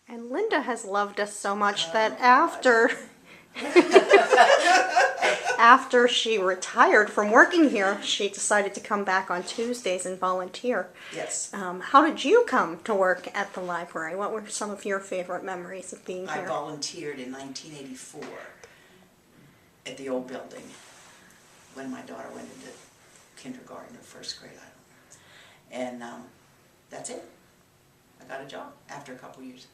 And Linda has loved us so much that after after she retired from working here, she decided to come back on Tuesdays and volunteer. Yes. How did you come to work at the library? What were some of your favorite memories of being I here? volunteered in 1984 at the old building when my daughter went into kindergarten or first grade, I don't know. And that's it. I got a job after a couple years.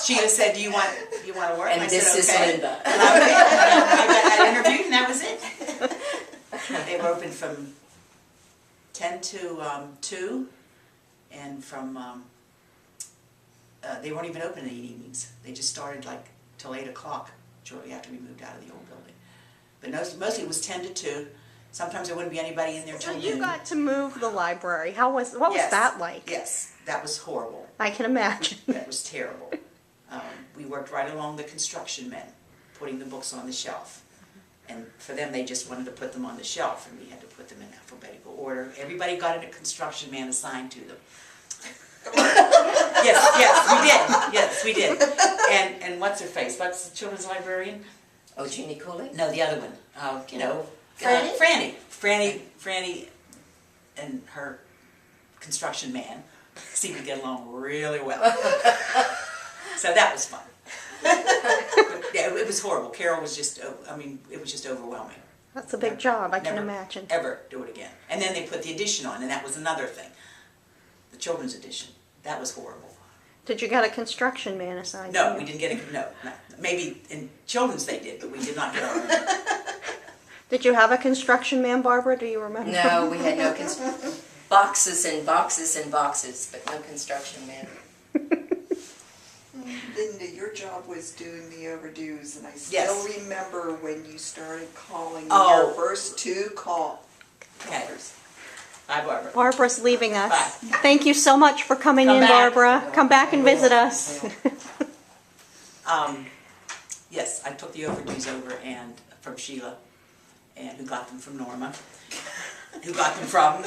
Sheila said, "Do you want to work?" And I this said, is okay. Linda. And I interviewed, and that was it. They were open from 10 to 2, and from they weren't even open in the evenings. They just started like till 8 o'clock, shortly after we moved out of the old building. But mostly it was 10 to 2. Sometimes there wouldn't be anybody in there So till you noon. got to move the library. What was Yes. that like? Yes, that was horrible. I can imagine. That was terrible. We worked right along the construction men, putting the books on the shelf. And for them, they just wanted to put them on the shelf, and we had to put them in alphabetical order. Everybody got a construction man assigned to them. Yes, we did. And what's her face? What's the children's librarian? Oh, Jeannie Cooley? No, the other one. Franny? Franny and her construction man seemed to get along really well. So that was fun. But, yeah, it was horrible. Carol was just, it was just overwhelming. That's a big job, I can Never imagine. Ever do it again. And then they put the edition on, and that was another thing. The children's edition. That was horrible. Did you get a construction man assigned? No, to we you? didn't get no. Maybe in children's they did, but we did not get our own. Did you have a construction man, Barbara? Do you remember? No, we had no boxes and boxes and boxes, but no construction man. Linda, your job was doing the overdues, and I still Yes. remember when you started calling Oh. your first 2 callers. Okay. Bye, Barbara. Barbara's leaving us. Bye. Thank you so much for coming Come in, back. Barbara. Come back and visit us. Yes, I took the overdues over and from Sheila, and who got them from Norma, who got them from.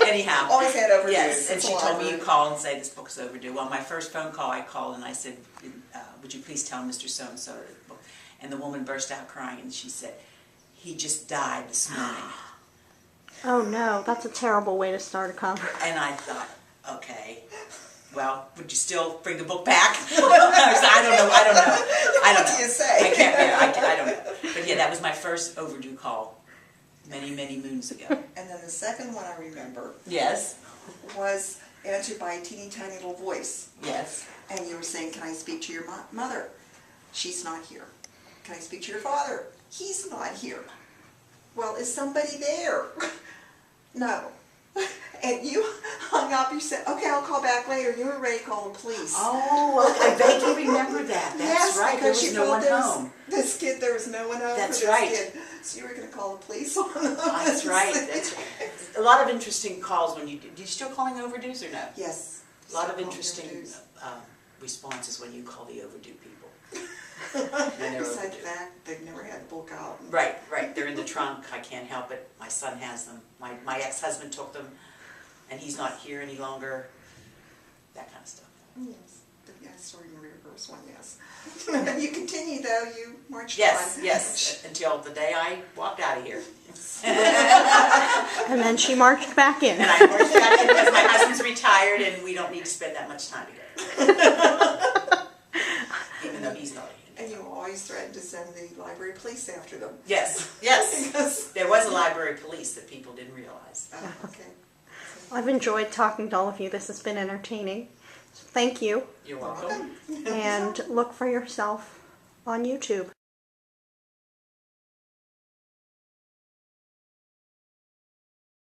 Anyhow. Always had overdues. Yes, and It's she a told me, library. you call and say this book is overdue. Well, my first phone call, I called and I said, would you please tell Mr. So-and-so the book? And the woman burst out crying and she said, he just died this morning. Oh no, that's a terrible way to start a conversation. And I thought, okay, well, would you still bring the book back? I don't know. What do you say? I can't, I don't know. But yeah, that was my first overdue call many, many moons ago. And then the second one I remember Yes, was answered by a teeny tiny little voice. yes. And you were saying, can I speak to your mother? She's not here. Can I speak to your father? He's not here. Well, is somebody there? No. And you hung up, you said, okay, I'll call back later. You were ready to call the police. Oh, I vaguely remember that. That's Yes, right, there because was you no thought one there was home. this kid, there was no one home That's for this right. kid. So you were going to call the police on them. That's right, that's right. A lot of interesting calls when do you still calling overdues or no? Yes. A lot of Still interesting overdues. responses when you call the overdue people. Besides that, they've never had the book out. Right, they're in the trunk, I can't help it, my son has them, my ex-husband took them, and he's not here any longer, that kind of stuff. Yes. Yeah, story in reverse one, yes. You continue though, you marched Yes, on. yes, until the day I walked out of here. And then she marched back in. And I marched back in because my husband's retired and we don't need to spend that much time together. Even though he's not here. And you always threatened to send the library police after them. Yes. Because, There was a library police that people didn't realize. okay. I've enjoyed talking to all of you. This has been entertaining. Thank you. You're welcome. And look for yourself on YouTube.